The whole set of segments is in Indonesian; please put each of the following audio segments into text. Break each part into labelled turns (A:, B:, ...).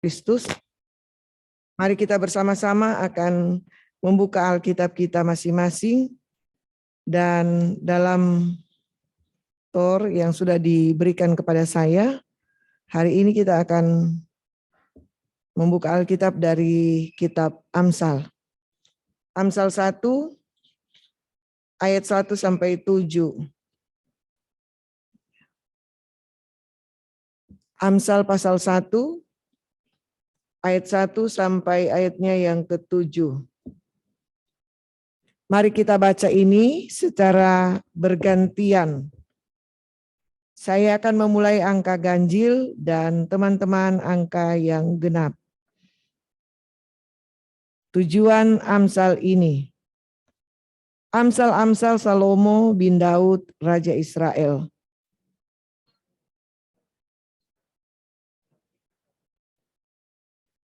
A: Kristus. Mari kita bersama-sama akan membuka Alkitab kita masing-masing, dan dalam Tor yang sudah diberikan kepada saya, hari ini kita akan membuka Alkitab dari kitab Amsal. Amsal 1 ayat 1 sampai 7. Amsal pasal 1 ayat 1 sampai ayatnya yang ke-7. Mari kita baca ini secara bergantian. Saya akan memulai angka ganjil dan teman-teman angka yang genap. Tujuan Amsal ini. Amsal-amsal Salomo bin Daud, Raja Israel.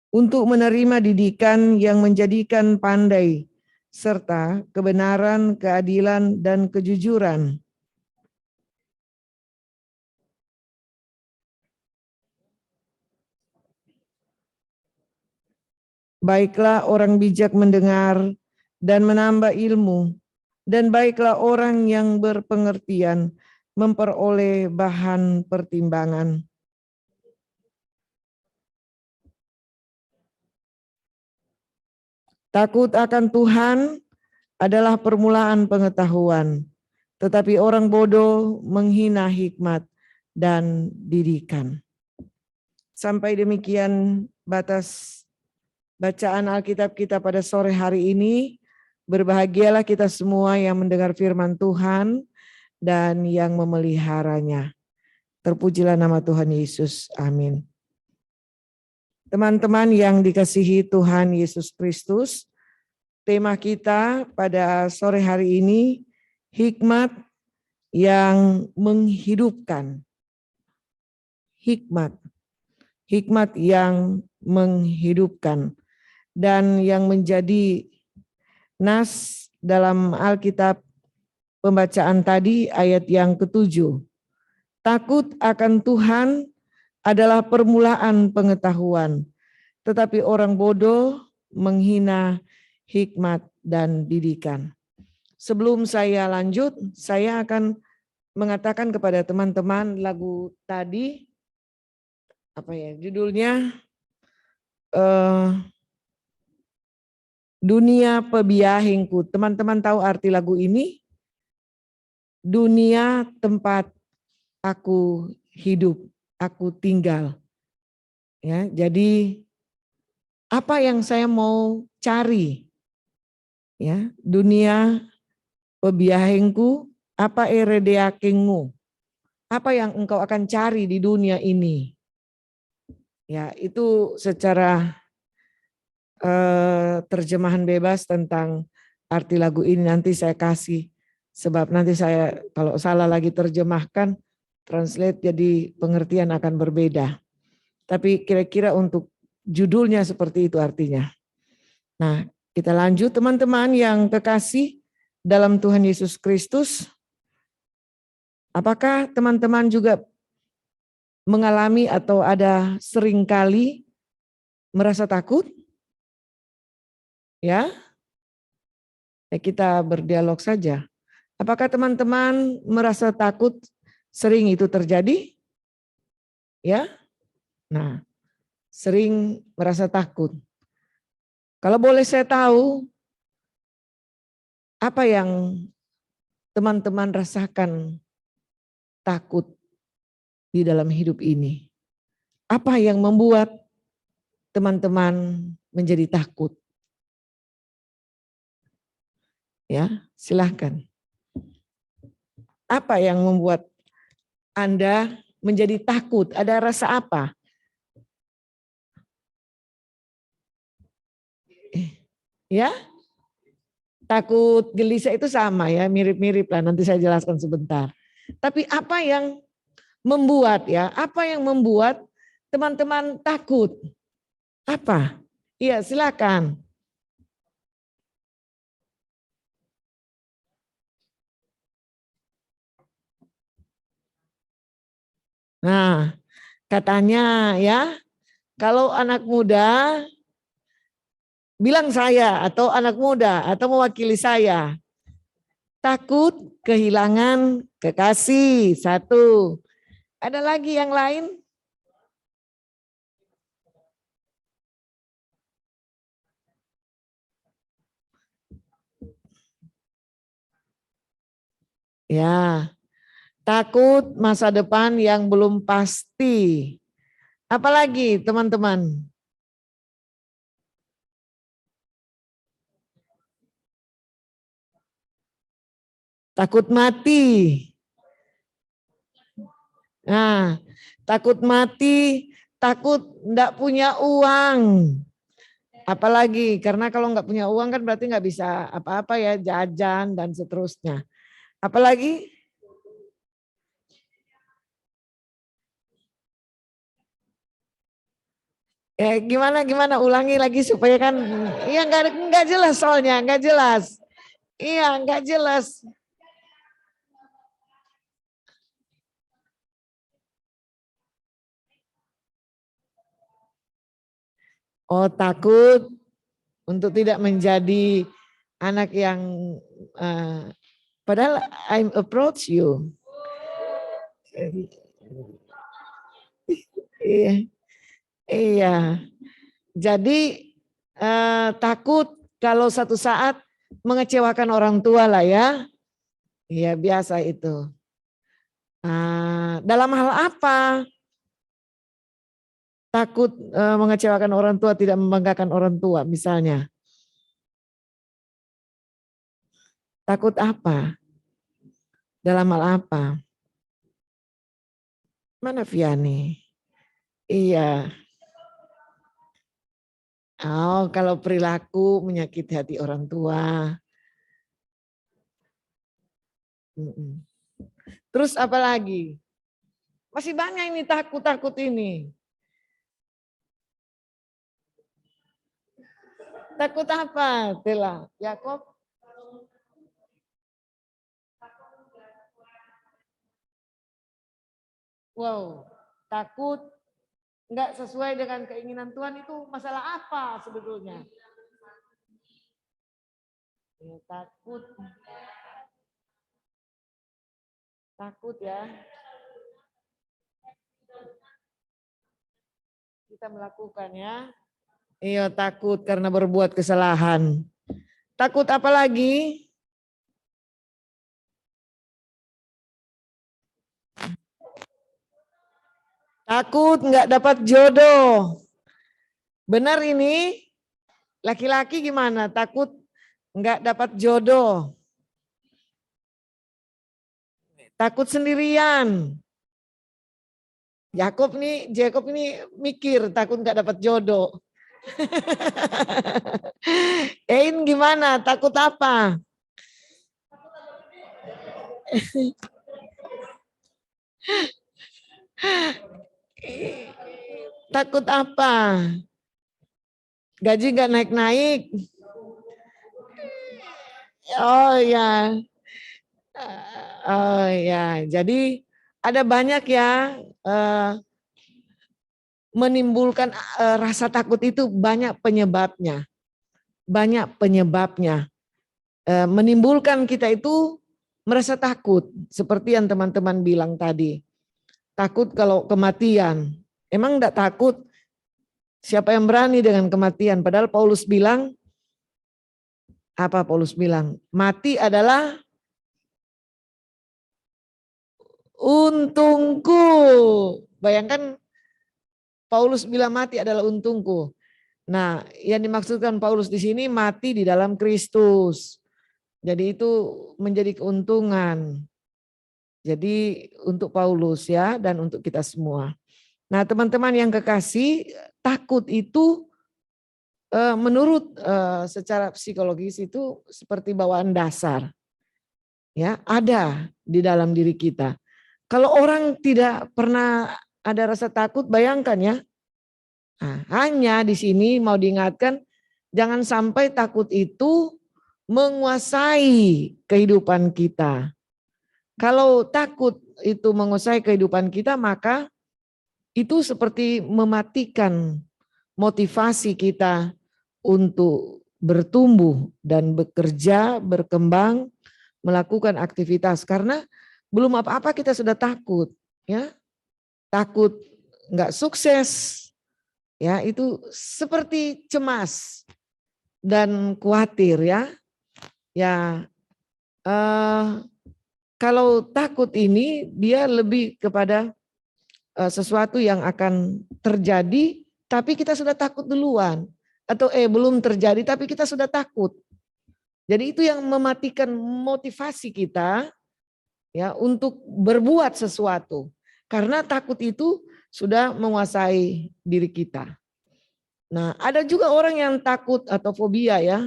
A: Untuk menerima didikan yang menjadikan pandai, serta kebenaran, keadilan, dan kejujuran. Baiklah orang bijak mendengar dan menambah ilmu, dan baiklah orang yang berpengertian memperoleh bahan pertimbangan. Takut akan Tuhan adalah permulaan pengetahuan, tetapi orang bodoh menghina hikmat dan didikan. Sampai demikian batas bacaan Alkitab kita pada sore hari ini. Berbahagialah kita semua yang mendengar firman Tuhan dan yang memeliharanya. Terpujilah nama Tuhan Yesus. Amin. Teman-teman yang dikasihi Tuhan Yesus Kristus, tema kita pada sore hari ini, hikmat yang menghidupkan. Hikmat yang menghidupkan. Dan yang menjadi nas dalam Alkitab pembacaan tadi ayat yang ke-7. Takut akan Tuhan adalah permulaan pengetahuan, tetapi orang bodoh menghina hikmat dan didikan. Sebelum saya lanjut, saya akan mengatakan kepada teman-teman lagu tadi, judulnya Dunia Pebiahingku. Teman-teman tahu arti lagu ini? Dunia tempat aku hidup, aku tinggal. Ya, jadi apa yang saya mau cari? Ya, dunia pebiahingku, apa eredeakingmu? Apa yang engkau akan cari di dunia ini? Ya, itu secara terjemahan bebas tentang arti lagu ini nanti saya kasih, sebab nanti saya kalau salah lagi terjemahkan, translate jadi pengertian akan berbeda. Tapi kira-kira untuk judulnya seperti itu artinya. Nah, kita lanjut teman-teman yang kekasih dalam Tuhan Yesus Kristus. Apakah teman-teman juga mengalami atau ada seringkali merasa takut? Ya, kita berdialog saja. Apakah teman-teman merasa takut sering itu terjadi? Ya, nah, sering merasa takut. Kalau boleh saya tahu, apa yang teman-teman rasakan takut di dalam hidup ini? Apa yang membuat teman-teman menjadi takut? Ya, silahkan. Apa yang membuat Anda menjadi takut? Ada rasa apa? Ya, takut, gelisah itu sama ya, mirip-mirip lah. Nanti saya jelaskan sebentar. Tapi apa yang membuat ya? Apa yang membuat teman-teman takut? Apa? Iya, silakan. Nah, katanya ya, Kalau anak muda bilang saya atau anak muda atau mewakili saya. Takut kehilangan kekasih. Satu. Ada lagi yang lain? Ya, takut masa depan yang belum pasti. Apalagi teman-teman? Takut mati. Nah, takut mati, takut enggak punya uang. Apalagi karena kalau enggak punya uang kan berarti enggak bisa apa-apa ya, jajan dan seterusnya. Apalagi? Gimana ulangi lagi supaya kan iya enggak jelas soalnya, enggak jelas. Iya, enggak jelas. Oh, takut untuk tidak menjadi anak yang padahal I approach you. Iya. Iya. Jadi takut kalau satu saat mengecewakan orang tua lah ya. Iya, biasa itu. Dalam hal apa? Takut mengecewakan orang tua, tidak membanggakan orang tua misalnya. Takut apa? Dalam hal apa? Mana Viani? Iya. Oh, kalau perilaku menyakiti hati orang tua. Terus apa lagi? Masih banyak ini takut-takut ini. Takut apa, Tela? Yakob? Wow, takut nggak sesuai dengan keinginan Tuhan itu masalah apa sebetulnya? Ya, takut ya. Kita melakukan ya. Iya, takut karena berbuat kesalahan. Takut apa lagi? Takut nggak dapat jodoh. Benar ini? Laki-laki gimana? Takut nggak dapat jodoh. Takut sendirian. Jacob ini mikir takut nggak dapat jodoh. Ein gimana? Takut apa? Takut apa? Gaji nggak naik-naik. Oh ya. Oh ya. Jadi ada banyak ya menimbulkan rasa takut itu banyak penyebabnya. Banyak penyebabnya. Menimbulkan kita itu merasa takut. Seperti yang teman-teman bilang tadi. Takut kalau kematian. Emang enggak takut? Siapa yang berani dengan kematian? Padahal Paulus bilang, apa Paulus bilang? Mati adalah untungku. Bayangkan Paulus bilang mati adalah untungku. Nah, yang dimaksudkan Paulus di sini mati di dalam Kristus. Jadi itu menjadi keuntungan. Jadi untuk Paulus ya dan untuk kita semua. Nah, teman-teman yang kekasih, takut itu menurut secara psikologis itu seperti bawaan dasar. Ya, ada di dalam diri kita. Kalau orang tidak pernah ada rasa takut, bayangkan ya. Nah, hanya di sini mau diingatkan, jangan sampai takut itu menguasai kehidupan kita. Kalau takut itu menguasai kehidupan kita, maka itu seperti mematikan motivasi kita untuk bertumbuh dan bekerja, berkembang, melakukan aktivitas. Karena belum apa-apa kita sudah takut, ya. Takut nggak sukses, ya, itu seperti cemas dan khawatir, ya. Ya, kalau takut ini dia lebih kepada sesuatu yang akan terjadi, tapi kita sudah takut duluan, atau belum terjadi tapi kita sudah takut. Jadi itu yang mematikan motivasi kita, ya, untuk berbuat sesuatu, karena takut itu sudah menguasai diri kita. Nah, ada juga orang yang takut atau fobia, ya,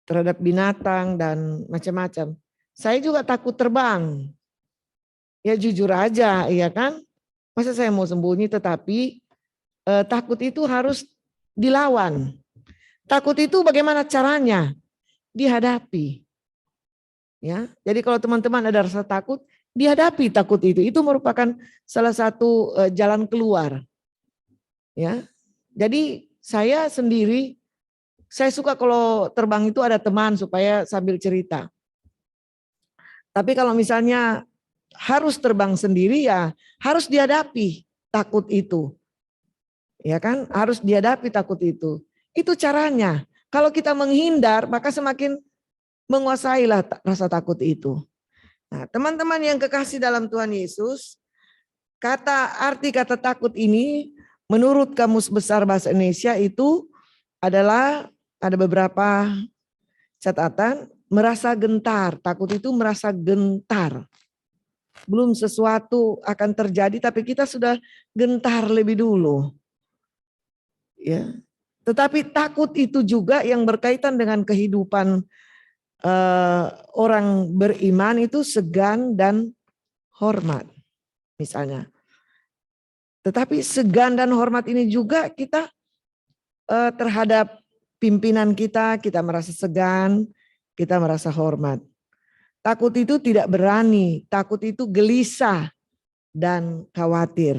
A: terhadap binatang dan macam-macam. Saya juga takut terbang. Ya jujur aja, iya kan? Masa saya mau sembunyi, tetapi takut itu harus dilawan. Takut itu bagaimana caranya? Dihadapi. Ya, jadi kalau teman-teman ada rasa takut, dihadapi takut itu. Itu merupakan salah satu jalan keluar. Ya, jadi saya sendiri, saya suka kalau terbang itu ada teman supaya sambil cerita. Tapi kalau misalnya harus terbang sendiri, ya harus dihadapi takut itu. Ya kan, harus dihadapi takut itu. Itu caranya. Kalau kita menghindar, maka semakin menguasailah rasa takut itu. Nah, teman-teman yang kekasih dalam Tuhan Yesus, arti kata takut ini menurut Kamus Besar Bahasa Indonesia itu adalah, ada beberapa catatan, merasa gentar. Takut itu merasa gentar. Belum sesuatu akan terjadi tapi kita sudah gentar lebih dulu. Ya. Tetapi takut itu juga yang berkaitan dengan kehidupan orang beriman itu segan dan hormat misalnya. Tetapi segan dan hormat ini juga kita terhadap pimpinan kita merasa segan, kita merasa hormat. Takut itu tidak berani, takut itu gelisah dan khawatir.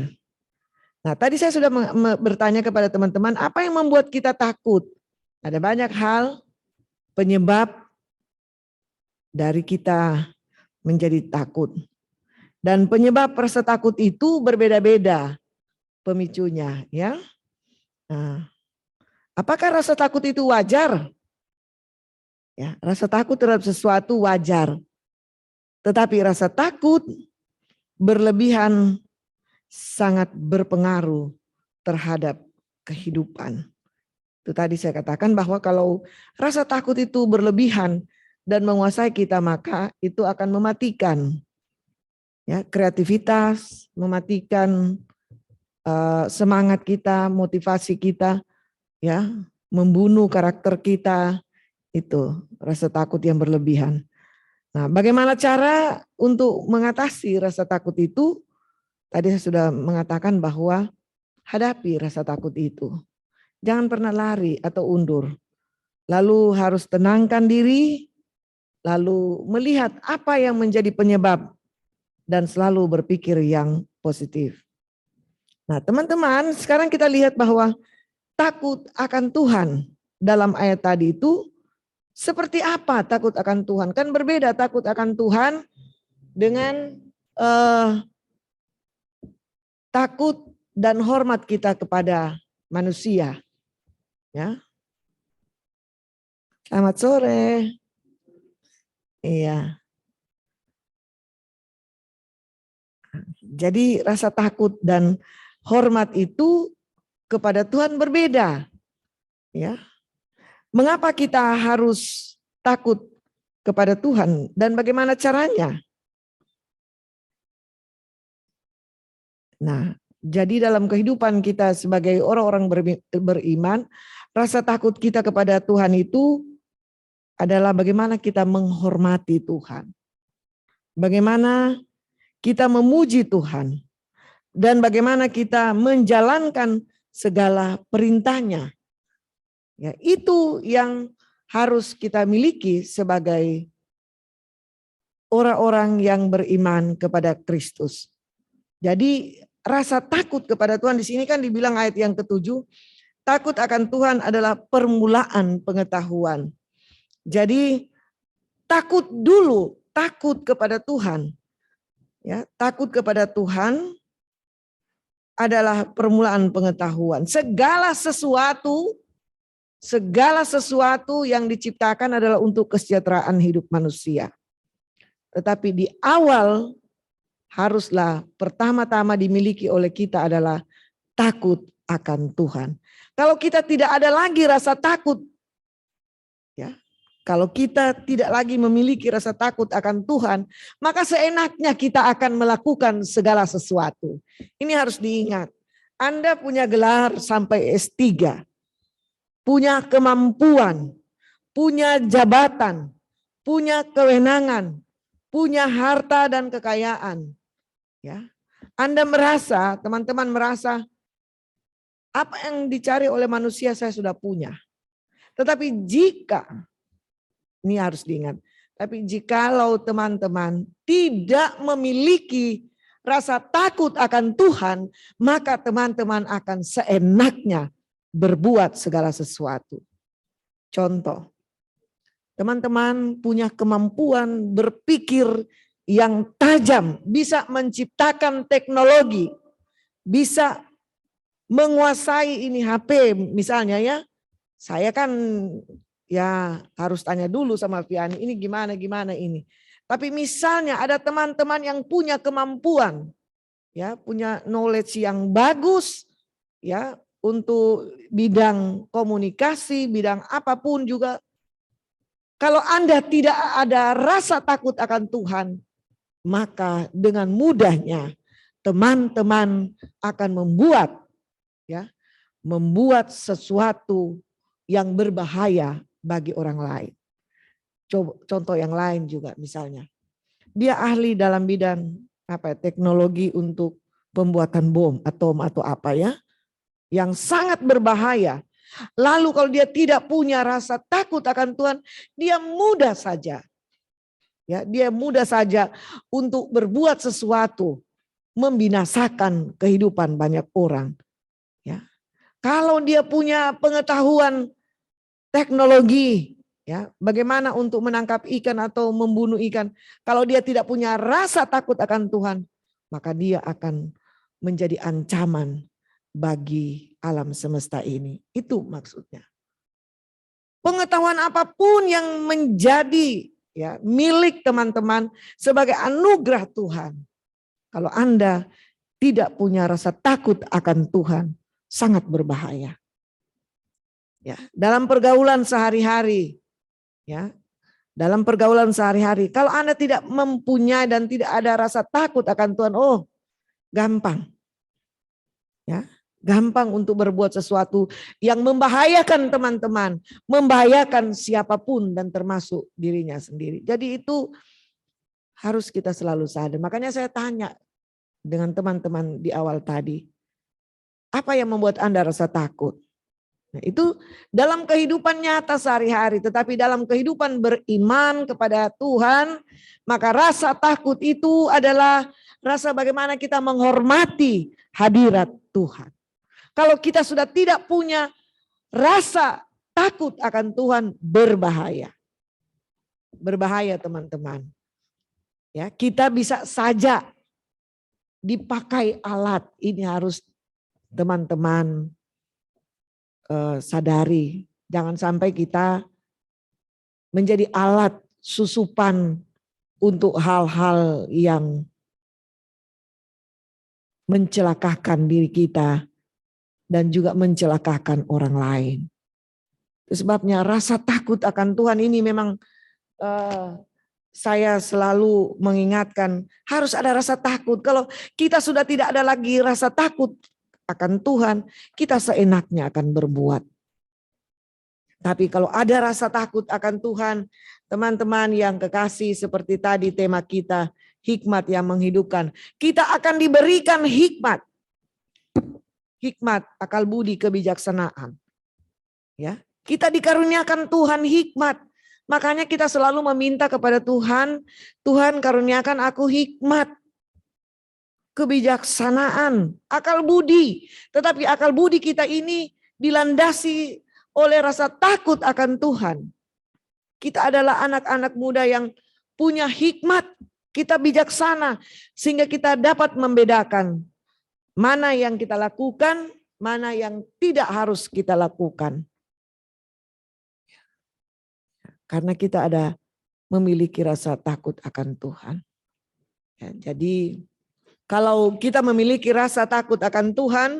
A: Nah, tadi saya sudah bertanya kepada teman-teman, apa yang membuat kita takut? Ada banyak hal penyebab dari kita menjadi takut. Dan penyebab rasa takut itu berbeda-beda pemicunya, ya. Nah, apakah rasa takut itu wajar? Ya, rasa takut terhadap sesuatu wajar. Tetapi rasa takut berlebihan sangat berpengaruh terhadap kehidupan. Itu tadi saya katakan bahwa kalau rasa takut itu berlebihan dan menguasai kita, maka itu akan mematikan, ya, kreativitas, mematikan semangat kita, motivasi kita, ya, membunuh karakter kita. Itu rasa takut yang berlebihan. Nah, bagaimana cara untuk mengatasi rasa takut itu? Tadi saya sudah mengatakan bahwa hadapi rasa takut itu. Jangan pernah lari atau undur. Lalu harus tenangkan diri, lalu melihat apa yang menjadi penyebab dan selalu berpikir yang positif. Nah, teman-teman, sekarang kita lihat bahwa takut akan Tuhan dalam ayat tadi itu seperti apa takut akan Tuhan? Kan berbeda takut akan Tuhan dengan takut dan hormat kita kepada manusia. Ya. Selamat sore. Iya. Jadi rasa takut dan hormat itu kepada Tuhan berbeda. Ya. Mengapa kita harus takut kepada Tuhan dan bagaimana caranya? Nah, jadi dalam kehidupan kita sebagai orang-orang beriman, rasa takut kita kepada Tuhan itu adalah bagaimana kita menghormati Tuhan. Bagaimana kita memuji Tuhan. Dan bagaimana kita menjalankan segala perintahnya. Ya, itu yang harus kita miliki sebagai orang-orang yang beriman kepada Kristus. Jadi rasa takut kepada Tuhan di sini kan dibilang ayat yang ke-7, Takut akan Tuhan adalah permulaan pengetahuan. Jadi takut dulu, takut kepada Tuhan. Ya, takut kepada Tuhan adalah permulaan pengetahuan. Segala sesuatu yang diciptakan adalah untuk kesejahteraan hidup manusia. Tetapi di awal haruslah pertama-tama dimiliki oleh kita adalah takut akan Tuhan. Kalau kita tidak ada lagi rasa takut, ya, kalau kita tidak lagi memiliki rasa takut akan Tuhan, maka seenaknya kita akan melakukan segala sesuatu. Ini harus diingat. Anda punya gelar sampai S3, punya kemampuan, punya jabatan, punya kewenangan, punya harta dan kekayaan. Ya, Anda merasa, teman-teman merasa, apa yang dicari oleh manusia saya sudah punya. Tetapi jika, ini harus diingat, tapi jikalau teman-teman tidak memiliki rasa takut akan Tuhan, maka teman-teman akan seenaknya berbuat segala sesuatu. Contoh, teman-teman punya kemampuan berpikir yang tajam, bisa menciptakan teknologi, bisa menguasai ini HP misalnya ya. Saya kan ya harus tanya dulu sama Viani, ini gimana ini. Tapi misalnya ada teman-teman yang punya kemampuan, ya punya knowledge yang bagus, ya untuk bidang komunikasi, bidang apapun juga. Kalau Anda tidak ada rasa takut akan Tuhan, maka dengan mudahnya teman-teman akan membuat sesuatu yang berbahaya bagi orang lain. Contoh yang lain juga misalnya, dia ahli dalam bidang teknologi untuk pembuatan bom atom atau apa ya, yang sangat berbahaya. Lalu kalau dia tidak punya rasa takut akan Tuhan, dia mudah saja untuk berbuat sesuatu, membinasakan kehidupan banyak orang. Ya, kalau dia punya pengetahuan teknologi, ya, bagaimana untuk menangkap ikan atau membunuh ikan, kalau dia tidak punya rasa takut akan Tuhan, maka dia akan menjadi ancaman bagi alam semesta ini. Itu maksudnya. Pengetahuan apapun yang menjadi milik teman-teman sebagai anugerah Tuhan, kalau Anda tidak punya rasa takut akan Tuhan, sangat berbahaya. Ya, dalam pergaulan sehari-hari, kalau Anda tidak mempunyai dan tidak ada rasa takut akan Tuhan, gampang. Ya, gampang untuk berbuat sesuatu yang membahayakan teman-teman, membahayakan siapapun dan termasuk dirinya sendiri. Jadi itu harus kita selalu sadar. Makanya saya tanya dengan teman-teman di awal tadi, apa yang membuat Anda rasa takut? Nah, itu dalam kehidupan nyata sehari-hari, tetapi dalam kehidupan beriman kepada Tuhan, maka rasa takut itu adalah rasa bagaimana kita menghormati hadirat Tuhan. Kalau kita sudah tidak punya rasa takut akan Tuhan, berbahaya. Berbahaya teman-teman. Ya, kita bisa saja dipakai alat, ini harus teman-teman sadari, jangan sampai kita menjadi alat susupan untuk hal-hal yang mencelakakan diri kita dan juga mencelakakan orang lain. Itu sebabnya rasa takut akan Tuhan ini memang saya selalu mengingatkan, harus ada rasa takut. Kalau kita sudah tidak ada lagi rasa takut akan Tuhan, kita seenaknya akan berbuat. Tapi kalau ada rasa takut akan Tuhan, teman-teman yang kekasih, seperti tadi tema kita, hikmat yang menghidupkan. Kita akan diberikan hikmat. Hikmat, akal budi, kebijaksanaan. Ya, kita dikaruniakan Tuhan hikmat. Makanya kita selalu meminta kepada Tuhan, Tuhan karuniakan aku hikmat, kebijaksanaan, akal budi. Tetapi akal budi kita ini dilandasi oleh rasa takut akan Tuhan. Kita adalah anak-anak muda yang punya hikmat, kita bijaksana, sehingga kita dapat membedakan mana yang kita lakukan, mana yang tidak harus kita lakukan. Karena kita ada memiliki rasa takut akan Tuhan. Ya, jadi kalau kita memiliki rasa takut akan Tuhan,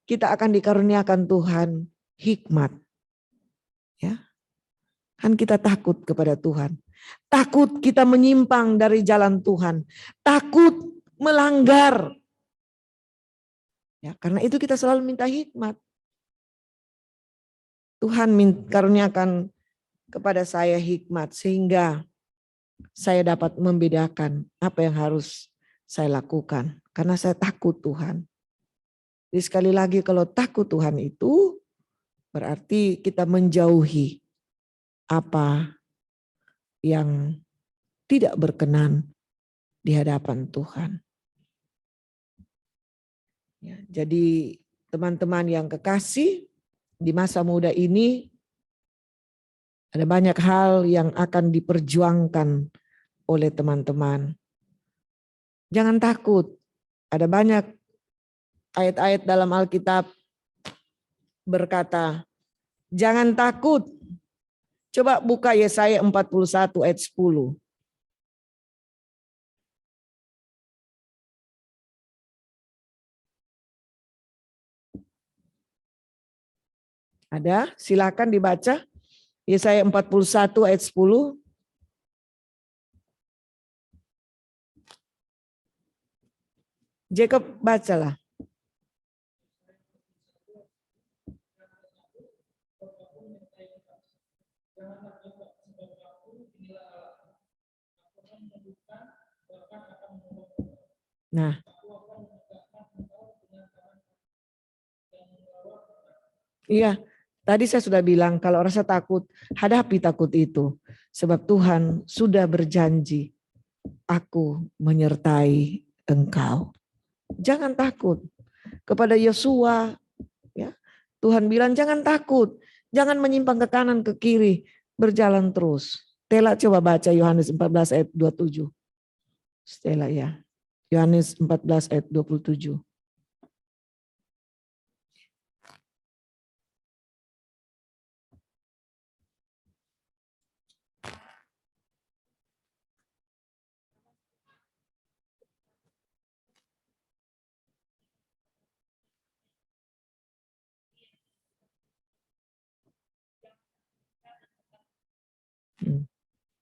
A: kita akan dikaruniakan Tuhan hikmat. Ya, kan kita takut kepada Tuhan. Takut kita menyimpang dari jalan Tuhan. Takut melanggar. Ya, karena itu kita selalu minta hikmat. Tuhan karuniakan kepada saya hikmat sehingga saya dapat membedakan apa yang harus saya lakukan. Karena saya takut Tuhan. Jadi sekali lagi kalau takut Tuhan itu berarti kita menjauhi apa yang tidak berkenan di hadapan Tuhan. Ya, jadi teman-teman yang kekasih, di masa muda ini ada banyak hal yang akan diperjuangkan oleh teman-teman. Jangan takut, ada banyak ayat-ayat dalam Alkitab berkata, jangan takut. Coba buka Yesaya 41 ayat 10. Ada? Silakan dibaca. Yesaya 41 ayat 10. Jacob bacalah. Nah, iya, tadi saya sudah bilang kalau rasa takut, hadapi takut itu. Sebab Tuhan sudah berjanji, aku menyertai engkau. Jangan takut. Kepada Yosua, ya, Tuhan bilang jangan takut, jangan menyimpang ke kanan ke kiri, berjalan terus. Stella coba baca Yohanes 14 ayat 27. Stella ya. Yohanes 14 ayat 27.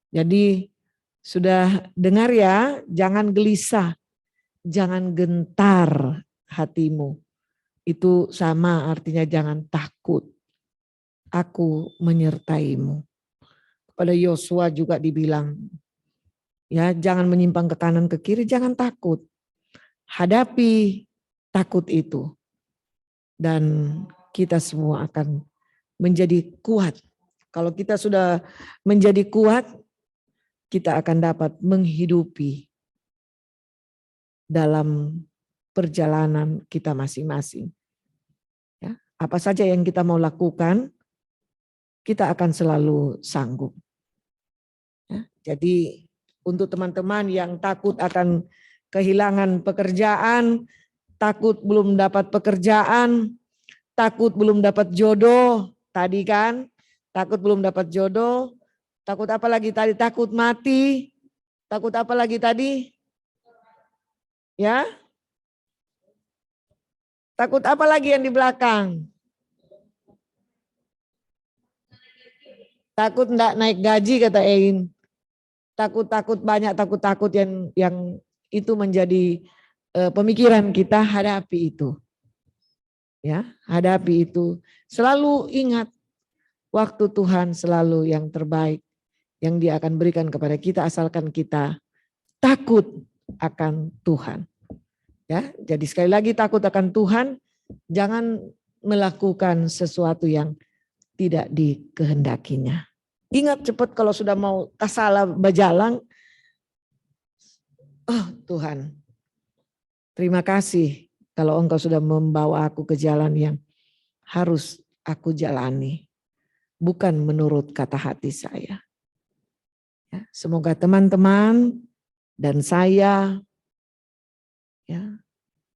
A: Jadi sudah dengar ya, jangan gelisah, jangan gentar hatimu. Itu sama artinya jangan takut. Aku menyertaimu. Pada Yosua juga dibilang, ya jangan menyimpang ke kanan ke kiri, jangan takut. Hadapi takut itu. Dan kita semua akan menjadi kuat. Kalau kita sudah menjadi kuat, kita akan dapat menghidupi dalam perjalanan kita masing-masing. Ya, apa saja yang kita mau lakukan, kita akan selalu sanggup. Ya, jadi untuk teman-teman yang takut akan kehilangan pekerjaan, takut belum dapat pekerjaan, takut belum dapat jodoh, tadi kan, takut belum dapat jodoh, takut apa lagi tadi? Takut mati, takut apa lagi tadi? Ya, takut apa lagi yang di belakang? Takut enggak naik gaji kata Ein. Takut-takut banyak takut-takut yang itu menjadi pemikiran kita, hadapi itu. Ya, hadapi itu. Selalu ingat waktu Tuhan selalu yang terbaik yang Dia akan berikan kepada kita asalkan kita takut akan Tuhan. Ya, jadi sekali lagi takut akan Tuhan, jangan melakukan sesuatu yang tidak dikehendakinya. Ingat cepat kalau sudah mau kasala bajalang, oh Tuhan, terima kasih kalau Engkau sudah membawa aku ke jalan yang harus aku jalani, bukan menurut kata hati saya. Ya, semoga teman-teman dan saya, ya,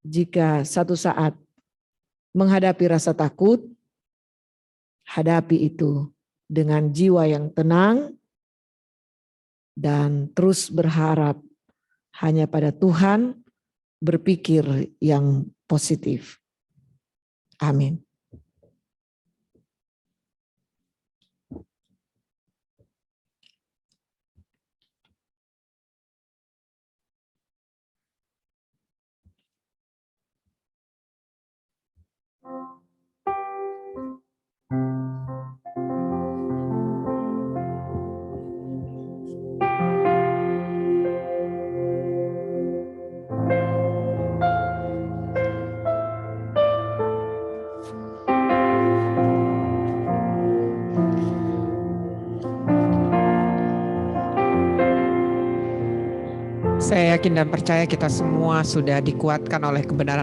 A: jika satu saat menghadapi rasa takut, hadapi itu dengan jiwa yang tenang dan terus berharap hanya pada Tuhan, berpikir yang positif. Amin.
B: Saya yakin dan percaya kita semua sudah dikuatkan oleh kebenaran